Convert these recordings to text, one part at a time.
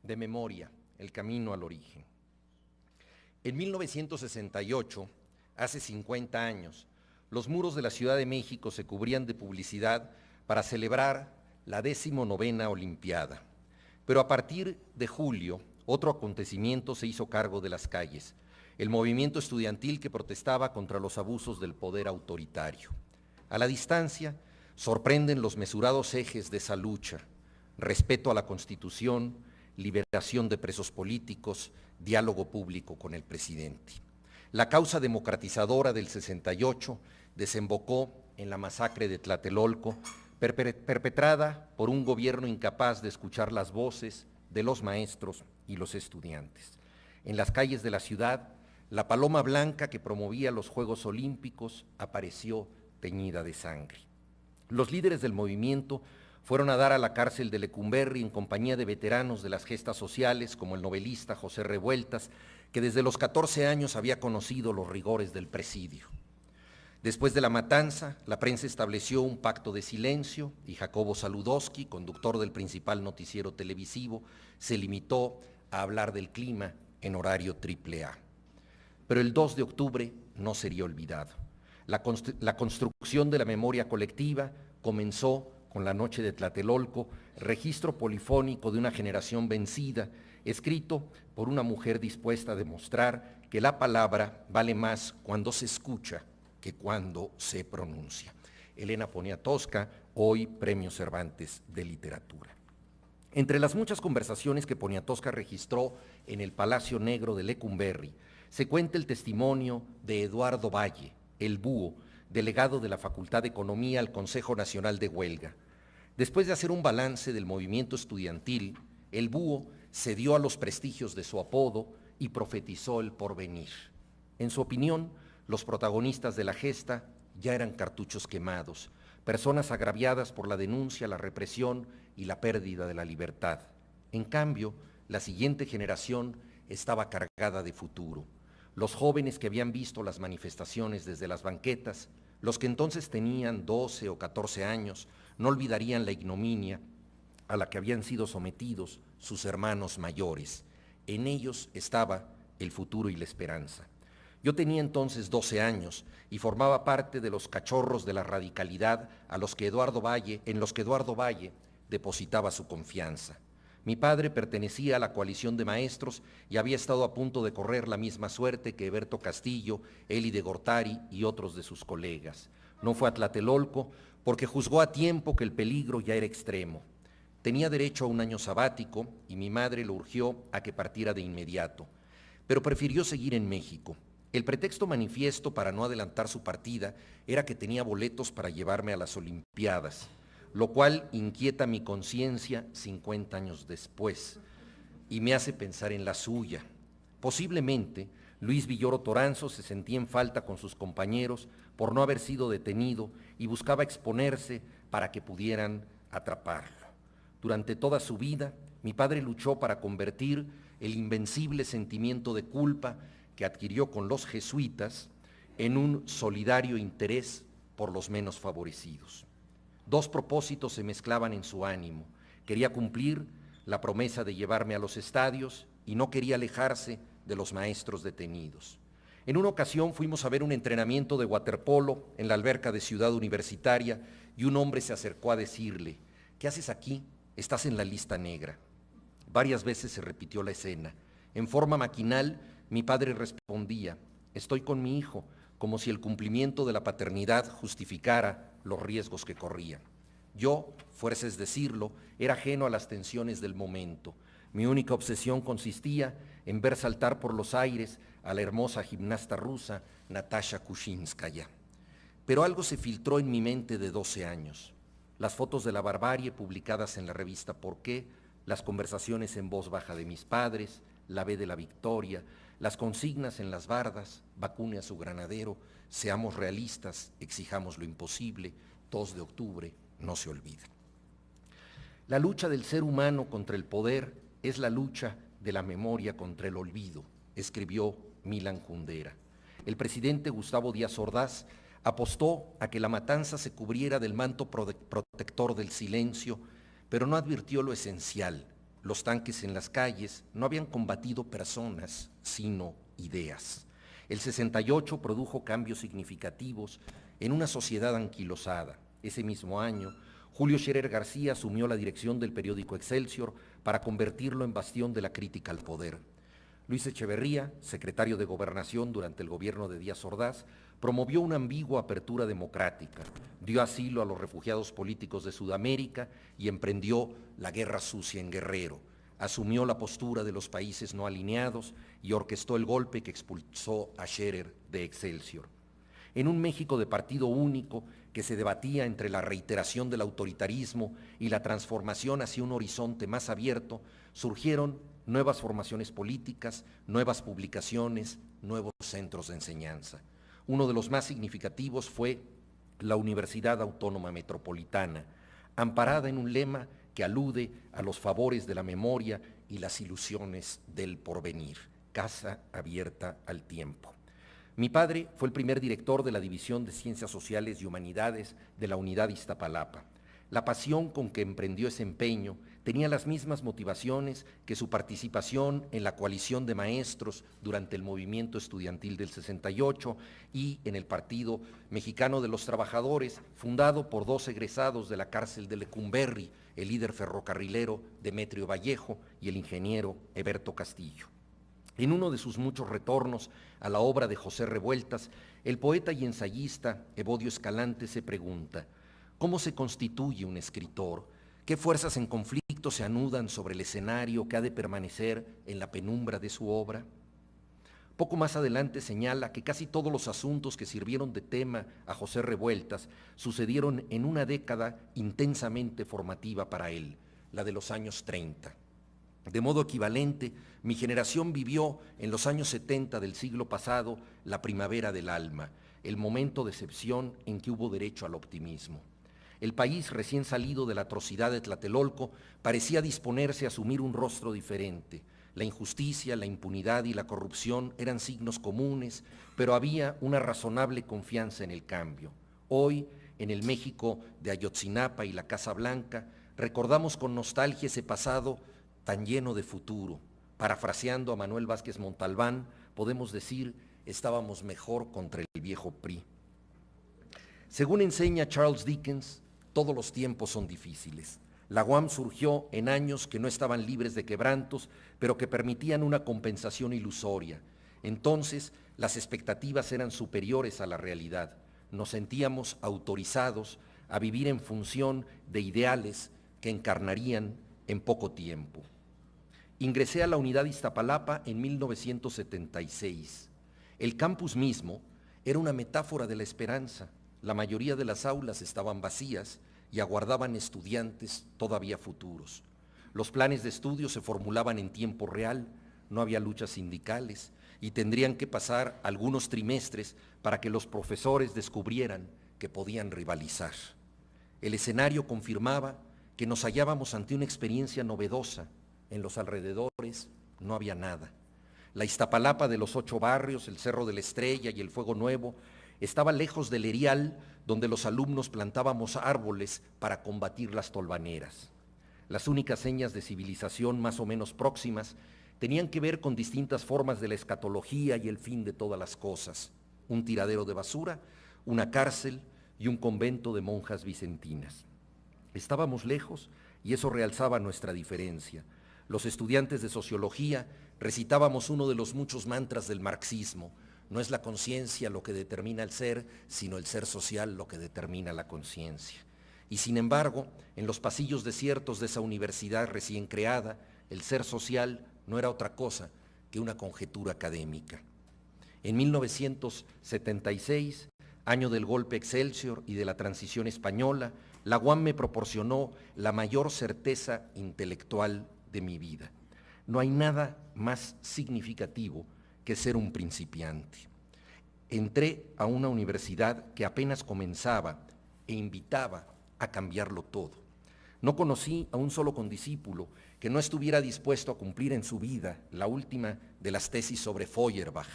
de memoria, el camino al origen. En 1968, hace 50 años, los muros de la Ciudad de México se cubrían de publicidad para celebrar la 19ª Olimpiada. Pero a partir de julio, otro acontecimiento se hizo cargo de las calles, el movimiento estudiantil que protestaba contra los abusos del poder autoritario. A la distancia, sorprenden los mesurados ejes de esa lucha: respeto a la Constitución, liberación de presos políticos, diálogo público con el presidente. La causa democratizadora del 68 desembocó en la masacre de Tlatelolco, perpetrada por un gobierno incapaz de escuchar las voces de los maestros y los estudiantes. En las calles de la ciudad, la paloma blanca que promovía los Juegos Olímpicos apareció teñida de sangre. Los líderes del movimiento fueron a dar a la cárcel de Lecumberri en compañía de veteranos de las gestas sociales, como el novelista José Revueltas, que desde los 14 años había conocido los rigores del presidio. Después de la matanza, la prensa estableció un pacto de silencio y Jacobo Saludowski, conductor del principal noticiero televisivo, se limitó a hablar del clima en horario AAA. Pero el 2 de octubre no sería olvidado. La construcción de la memoria colectiva comenzó con la noche de Tlatelolco, registro polifónico de una generación vencida, escrito por una mujer dispuesta a demostrar que la palabra vale más cuando se escucha que cuando se pronuncia. Elena Poniatowska, hoy Premio Cervantes de Literatura. Entre las muchas conversaciones que Poniatowska registró en el Palacio Negro de Lecumberri, se cuenta el testimonio de Eduardo Valle, el Búho, delegado de la Facultad de Economía al Consejo Nacional de Huelga. Después de hacer un balance del movimiento estudiantil, el Búho cedió a los prestigios de su apodo y profetizó el porvenir. En su opinión, los protagonistas de la gesta ya eran cartuchos quemados, personas agraviadas por la denuncia, la represión y la pérdida de la libertad. En cambio, la siguiente generación estaba cargada de futuro. Los jóvenes que habían visto las manifestaciones desde las banquetas, los que entonces tenían 12 o 14 años, no olvidarían la ignominia a la que habían sido sometidos sus hermanos mayores. En ellos estaba el futuro y la esperanza. Yo tenía entonces 12 años y formaba parte de los cachorros de la radicalidad en los que Eduardo Valle depositaba su confianza. Mi padre pertenecía a la coalición de maestros y había estado a punto de correr la misma suerte que Eberto Castillo, Eli de Gortari y otros de sus colegas. No fue a Tlatelolco porque juzgó a tiempo que el peligro ya era extremo. Tenía derecho a un año sabático y mi madre lo urgió a que partiera de inmediato, pero prefirió seguir en México. El pretexto manifiesto para no adelantar su partida era que tenía boletos para llevarme a las Olimpiadas, lo cual inquieta mi conciencia 50 años después y me hace pensar en la suya. Posiblemente Luis Villoro Toranzo se sentía en falta con sus compañeros por no haber sido detenido y buscaba exponerse para que pudieran atraparlo. Durante toda su vida, mi padre luchó para convertir el invencible sentimiento de culpa que adquirió con los jesuitas en un solidario interés por los menos favorecidos. Dos propósitos se mezclaban en su ánimo. Quería cumplir la promesa de llevarme a los estadios y no quería alejarse de los maestros detenidos. En una ocasión fuimos a ver un entrenamiento de waterpolo en la alberca de Ciudad Universitaria y un hombre se acercó a decirle: ¿qué haces aquí? Estás en la lista negra. Varias veces se repitió la escena. En forma maquinal, mi padre respondía: estoy con mi hijo, como si el cumplimiento de la paternidad justificara los riesgos que corría. Yo, fuerza es decirlo, era ajeno a las tensiones del momento. Mi única obsesión consistía en ver saltar por los aires a la hermosa gimnasta rusa Natasha Kushinskaya. Pero algo se filtró en mi mente de 12 años. Las fotos de la barbarie publicadas en la revista ¿Por qué?, las conversaciones en voz baja de mis padres, la B de la victoria, las consignas en las bardas: vacune a su granadero, seamos realistas, exijamos lo imposible, 2 de octubre, no se olvida. La lucha del ser humano contra el poder es la lucha de la memoria contra el olvido, escribió Milan Kundera. El presidente Gustavo Díaz Ordaz apostó a que la matanza se cubriera del manto protector del silencio, pero no advirtió lo esencial: los tanques en las calles no habían combatido personas, sino ideas. El 68 produjo cambios significativos en una sociedad anquilosada. Ese mismo año, Julio Scherer García asumió la dirección del periódico Excelsior para convertirlo en bastión de la crítica al poder. Luis Echeverría, secretario de Gobernación durante el gobierno de Díaz Ordaz, promovió una ambigua apertura democrática, dio asilo a los refugiados políticos de Sudamérica y emprendió la guerra sucia en Guerrero. Asumió la postura de los países no alineados y orquestó el golpe que expulsó a Scherer de Excelsior. En un México de partido único que se debatía entre la reiteración del autoritarismo y la transformación hacia un horizonte más abierto, surgieron nuevas formaciones políticas, nuevas publicaciones, nuevos centros de enseñanza. Uno de los más significativos fue la Universidad Autónoma Metropolitana, amparada en un lema que alude a los favores de la memoria y las ilusiones del porvenir, casa abierta al tiempo. Mi padre fue el primer director de la División de Ciencias Sociales y Humanidades de la Unidad Iztapalapa. La pasión con que emprendió ese empeño tenía las mismas motivaciones que su participación en la coalición de maestros durante el movimiento estudiantil del 68 y en el Partido Mexicano de los Trabajadores, fundado por dos egresados de la cárcel de Lecumberri, el líder ferrocarrilero Demetrio Vallejo y el ingeniero Heberto Castillo. En uno de sus muchos retornos a la obra de José Revueltas, el poeta y ensayista Evodio Escalante se pregunta: ¿cómo se constituye un escritor? ¿Qué fuerzas en conflicto se anudan sobre el escenario que ha de permanecer en la penumbra de su obra? Poco más adelante señala que casi todos los asuntos que sirvieron de tema a José Revueltas sucedieron en una década intensamente formativa para él, la de los años 30. De modo equivalente, mi generación vivió en los años 70 del siglo pasado la primavera del alma, el momento de excepción en que hubo derecho al optimismo. El país, recién salido de la atrocidad de Tlatelolco, parecía disponerse a asumir un rostro diferente. La injusticia, la impunidad y la corrupción eran signos comunes, pero había una razonable confianza en el cambio. Hoy, en el México de Ayotzinapa y la Casa Blanca, recordamos con nostalgia ese pasado tan lleno de futuro. Parafraseando a Manuel Vázquez Montalbán, podemos decir: estábamos mejor contra el viejo PRI. Según enseña Charles Dickens, todos los tiempos son difíciles. La UAM surgió en años que no estaban libres de quebrantos, pero que permitían una compensación ilusoria. Entonces, las expectativas eran superiores a la realidad. Nos sentíamos autorizados a vivir en función de ideales que encarnarían en poco tiempo. Ingresé a la Unidad Iztapalapa en 1976. El campus mismo era una metáfora de la esperanza. La mayoría de las aulas estaban vacías y aguardaban estudiantes todavía futuros. Los planes de estudio se formulaban en tiempo real, no había luchas sindicales y tendrían que pasar algunos trimestres para que los profesores descubrieran que podían rivalizar. El escenario confirmaba que nos hallábamos ante una experiencia novedosa. En los alrededores no había nada. La Iztapalapa de los 8 barrios, el Cerro de la Estrella y el Fuego Nuevo estaba lejos del erial donde los alumnos plantábamos árboles para combatir las tolvaneras. Las únicas señas de civilización más o menos próximas tenían que ver con distintas formas de la escatología y el fin de todas las cosas: un tiradero de basura, una cárcel y un convento de monjas vicentinas. Estábamos lejos y eso realzaba nuestra diferencia. Los estudiantes de sociología recitábamos uno de los muchos mantras del marxismo: no es la conciencia lo que determina el ser, sino el ser social lo que determina la conciencia. Y sin embargo, en los pasillos desiertos de esa universidad recién creada, el ser social no era otra cosa que una conjetura académica. En 1976, año del golpe Excelsior y de la transición española, la UAM me proporcionó la mayor certeza intelectual de mi vida. No hay nada más significativo que ser un principiante. Entré a una universidad que apenas comenzaba e invitaba a cambiarlo todo. No conocí a un solo condiscípulo que no estuviera dispuesto a cumplir en su vida la última de las tesis sobre Feuerbach: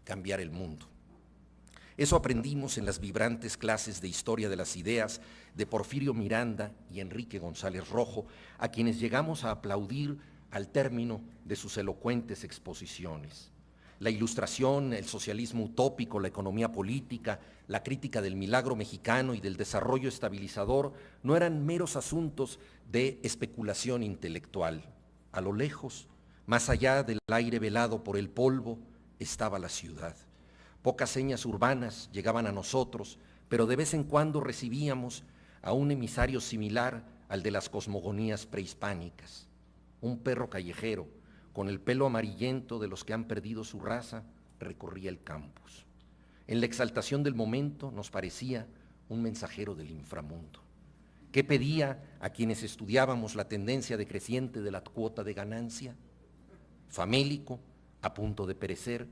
cambiar el mundo. Eso aprendimos en las vibrantes clases de Historia de las Ideas de Porfirio Miranda y Enrique González Rojo, a quienes llegamos a aplaudir al término de sus elocuentes exposiciones. La Ilustración, el socialismo utópico, la economía política, la crítica del milagro mexicano y del desarrollo estabilizador no eran meros asuntos de especulación intelectual. A lo lejos, más allá del aire velado por el polvo, estaba la ciudad. Pocas señas urbanas llegaban a nosotros, pero de vez en cuando recibíamos a un emisario similar al de las cosmogonías prehispánicas. Un perro callejero, con el pelo amarillento de los que han perdido su raza, recorría el campus. En la exaltación del momento nos parecía un mensajero del inframundo. ¿Qué pedía a quienes estudiábamos la tendencia decreciente de la cuota de ganancia? Famélico, a punto de perecer,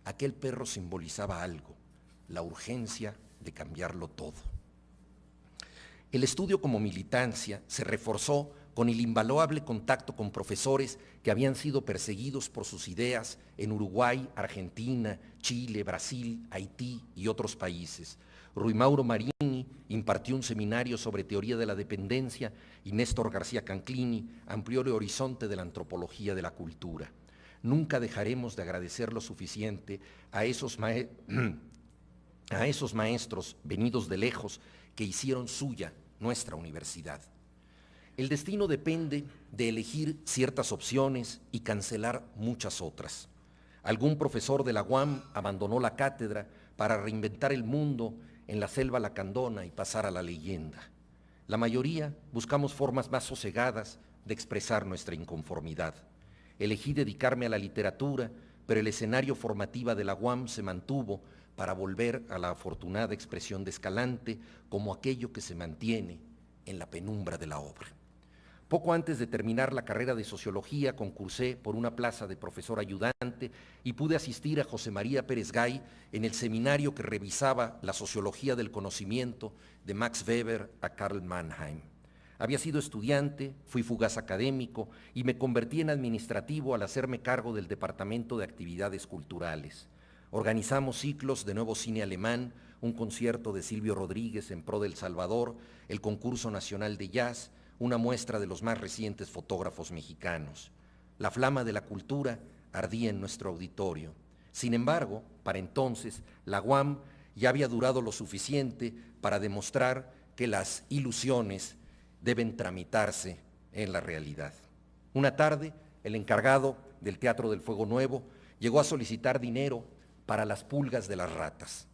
aquel perro simbolizaba algo, la urgencia de cambiarlo todo. El estudio como militancia se reforzó con el invaluable contacto con profesores que habían sido perseguidos por sus ideas en Uruguay, Argentina, Chile, Brasil, Haití y otros países. Rui Mauro Marini impartió un seminario sobre teoría de la dependencia y Néstor García Canclini amplió el horizonte de la antropología de la cultura. Nunca dejaremos de agradecer lo suficiente a esos maestros venidos de lejos que hicieron suya nuestra universidad. El destino depende de elegir ciertas opciones y cancelar muchas otras. Algún profesor de la UAM abandonó la cátedra para reinventar el mundo en la selva lacandona y pasar a la leyenda. La mayoría buscamos formas más sosegadas de expresar nuestra inconformidad. Elegí dedicarme a la literatura, pero el escenario formativo de la UAM se mantuvo para volver a la afortunada expresión de Escalante como aquello que se mantiene en la penumbra de la obra. Poco antes de terminar la carrera de Sociología, concursé por una plaza de profesor ayudante y pude asistir a José María Pérez Gay en el seminario que revisaba la sociología del conocimiento de Max Weber a Karl Mannheim. Había sido estudiante, fui fugaz académico y me convertí en administrativo al hacerme cargo del Departamento de Actividades Culturales. Organizamos ciclos de nuevo cine alemán, un concierto de Silvio Rodríguez en pro del Salvador, el concurso nacional de jazz, una muestra de los más recientes fotógrafos mexicanos. La flama de la cultura ardía en nuestro auditorio. Sin embargo, para entonces, la UAM ya había durado lo suficiente para demostrar que las ilusiones deben tramitarse en la realidad. Una tarde, el encargado del Teatro del Fuego Nuevo llegó a solicitar dinero para las pulgas de las ratas.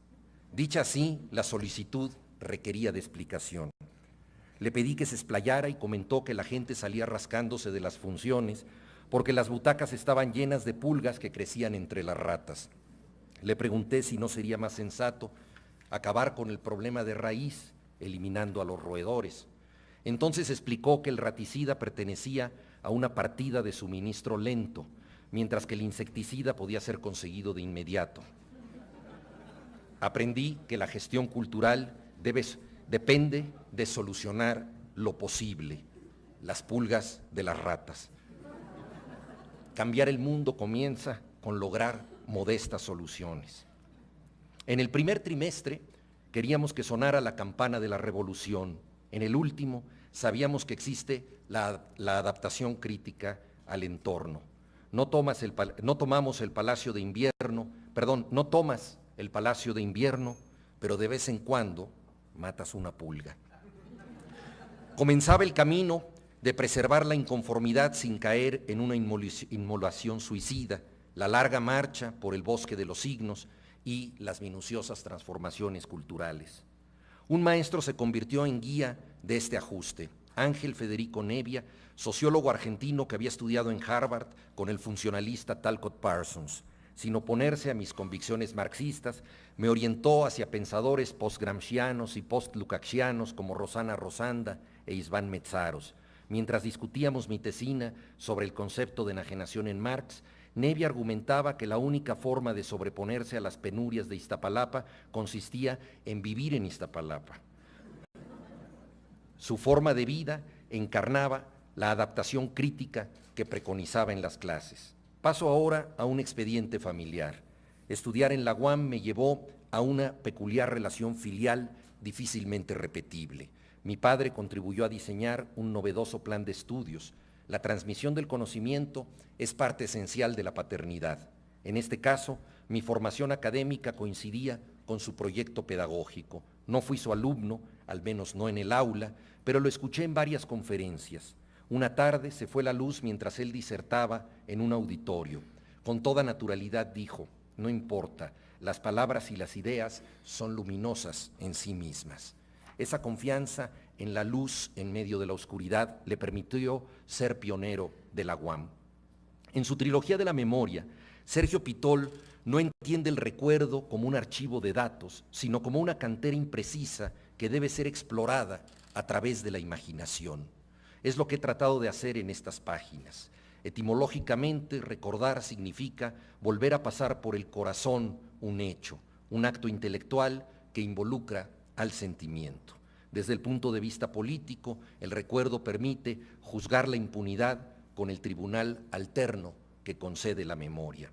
Dicha así, la solicitud requería de explicación. Le pedí que se explayara y comentó que la gente salía rascándose de las funciones porque las butacas estaban llenas de pulgas que crecían entre las ratas. Le pregunté si no sería más sensato acabar con el problema de raíz, eliminando a los roedores. Entonces explicó que el raticida pertenecía a una partida de suministro lento, mientras que el insecticida podía ser conseguido de inmediato. Aprendí que la gestión cultural depende de solucionar lo posible, las pulgas de las ratas. Cambiar el mundo comienza con lograr modestas soluciones. En el primer trimestre queríamos que sonara la campana de la revolución. En el último sabíamos que existe la adaptación crítica al entorno. No tomas el Palacio de Invierno, pero de vez en cuando matas una pulga. Comenzaba el camino de preservar la inconformidad sin caer en una inmolación suicida, la larga marcha por el bosque de los signos y las minuciosas transformaciones culturales. Un maestro se convirtió en guía de este ajuste, Ángel Federico Nevia, sociólogo argentino que había estudiado en Harvard con el funcionalista Talcott Parsons. Sin oponerse a mis convicciones marxistas, me orientó hacia pensadores post-gramscianos y post-lukácsianos como Rosana Rosanda e István Metzáros. Mientras discutíamos mi tesina sobre el concepto de enajenación en Marx, Nevia argumentaba que la única forma de sobreponerse a las penurias de Iztapalapa consistía en vivir en Iztapalapa. Su forma de vida encarnaba la adaptación crítica que preconizaba en las clases. Paso ahora a un expediente familiar. Estudiar en la UAM me llevó a una peculiar relación filial difícilmente repetible. Mi padre contribuyó a diseñar un novedoso plan de estudios. La transmisión del conocimiento es parte esencial de la paternidad. En este caso, mi formación académica coincidía con su proyecto pedagógico. No fui su alumno, al menos no en el aula, pero lo escuché en varias conferencias. Una tarde se fue la luz mientras él disertaba en un auditorio. Con toda naturalidad dijo: no importa, las palabras y las ideas son luminosas en sí mismas. Esa confianza en la luz en medio de la oscuridad le permitió ser pionero de la UAM. En su trilogía de la memoria, Sergio Pitol no entiende el recuerdo como un archivo de datos, sino como una cantera imprecisa que debe ser explorada a través de la imaginación. Es lo que he tratado de hacer en estas páginas. Etimológicamente, recordar significa volver a pasar por el corazón un hecho, un acto intelectual que involucra al sentimiento. Desde el punto de vista político, el recuerdo permite juzgar la impunidad con el tribunal alterno que concede la memoria.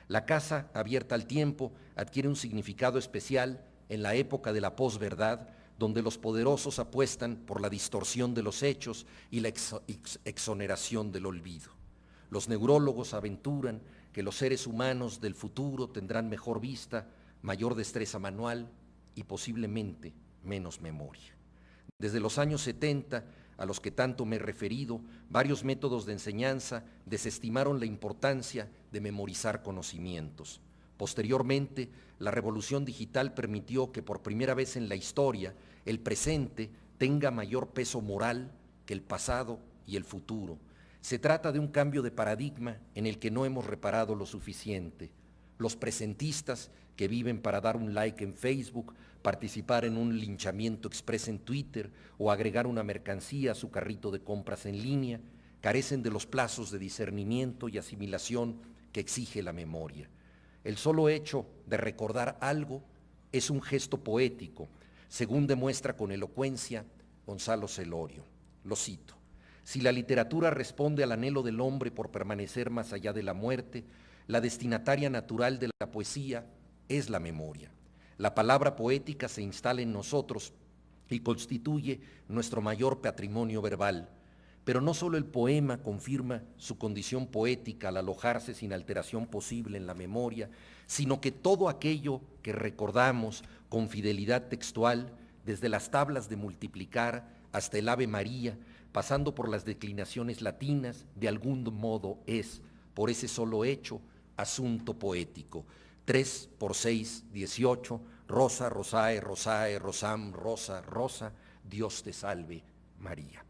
La casa abierta al tiempo adquiere un significado especial en la época de la posverdad, donde los poderosos apuestan por la distorsión de los hechos y la exoneración del olvido. Los neurólogos aventuran que los seres humanos del futuro tendrán mejor vista, mayor destreza manual y posiblemente menos memoria. Desde los años 70, a los que tanto me he referido, varios métodos de enseñanza desestimaron la importancia de memorizar conocimientos. Posteriormente, la revolución digital permitió que por primera vez en la historia el presente tenga mayor peso moral que el pasado y el futuro. Se trata de un cambio de paradigma en el que no hemos reparado lo suficiente. Los presentistas que viven para dar un like en Facebook, participar en un linchamiento express en Twitter o agregar una mercancía a su carrito de compras en línea, carecen de los plazos de discernimiento y asimilación que exige la memoria. El solo hecho de recordar algo es un gesto poético, según demuestra con elocuencia Gonzalo Celorio. Lo cito: si la literatura responde al anhelo del hombre por permanecer más allá de la muerte, la destinataria natural de la poesía es la memoria. La palabra poética se instala en nosotros y constituye nuestro mayor patrimonio verbal. Pero no solo el poema confirma su condición poética al alojarse sin alteración posible en la memoria, sino que todo aquello que recordamos con fidelidad textual, desde las tablas de multiplicar hasta el Ave María, pasando por las declinaciones latinas, de algún modo es, por ese solo hecho, asunto poético. 3 por 6, 18, rosa, rosae, rosae, rosam, rosa, rosa, Dios te salve, María.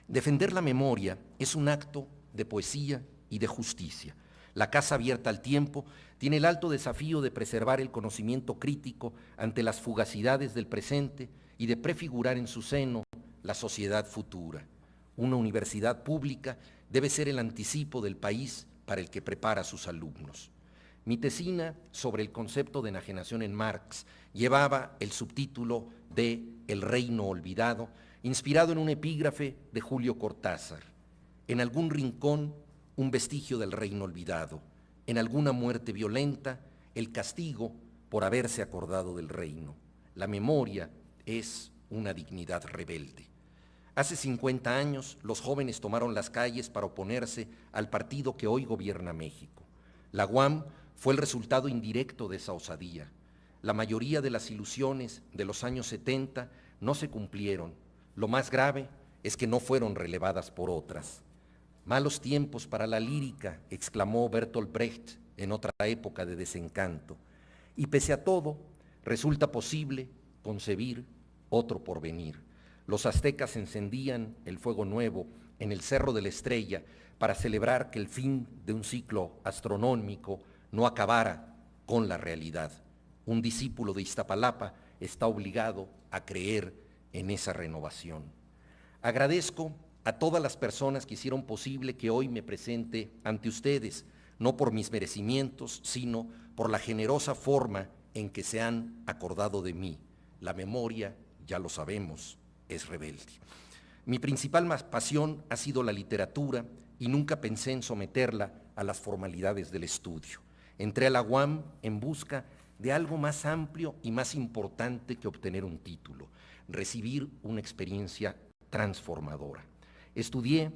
Defender la memoria es un acto de poesía y de justicia. La casa abierta al tiempo tiene el alto desafío de preservar el conocimiento crítico ante las fugacidades del presente y de prefigurar en su seno la sociedad futura. Una universidad pública debe ser el anticipo del país para el que prepara a sus alumnos. Mi tesina sobre el concepto de enajenación en Marx llevaba el subtítulo de El reino olvidado, inspirado en un epígrafe de Julio Cortázar. En algún rincón, un vestigio del reino olvidado. En alguna muerte violenta, el castigo por haberse acordado del reino. La memoria es una dignidad rebelde. Hace 50 años, los jóvenes tomaron las calles para oponerse al partido que hoy gobierna México. La UAM fue el resultado indirecto de esa osadía. La mayoría de las ilusiones de los años 70 no se cumplieron. Lo más grave es que no fueron relevadas por otras. Malos tiempos para la lírica, exclamó Bertolt Brecht en otra época de desencanto. Y pese a todo, resulta posible concebir otro porvenir. Los aztecas encendían el fuego nuevo en el Cerro de la Estrella para celebrar que el fin de un ciclo astronómico no acabara con la realidad. Un discípulo de Iztapalapa está obligado a creer en esa renovación. Agradezco a todas las personas que hicieron posible que hoy me presente ante ustedes, no por mis merecimientos, sino por la generosa forma en que se han acordado de mí. La memoria, ya lo sabemos, es rebelde. Mi principal pasión ha sido la literatura y nunca pensé en someterla a las formalidades del estudio. Entré a la UAM en busca de algo más amplio y más importante que obtener un título, recibir una experiencia transformadora. Estudié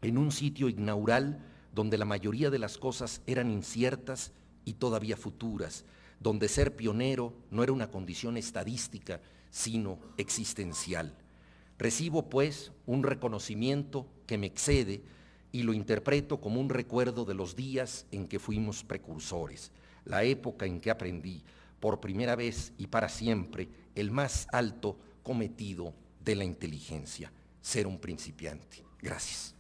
en un sitio inaugural donde la mayoría de las cosas eran inciertas y todavía futuras, donde ser pionero no era una condición estadística, sino existencial. Recibo, pues, un reconocimiento que me excede y lo interpreto como un recuerdo de los días en que fuimos precursores, la época en que aprendí, por primera vez y para siempre, el más alto cometido de la inteligencia, ser un principiante. Gracias.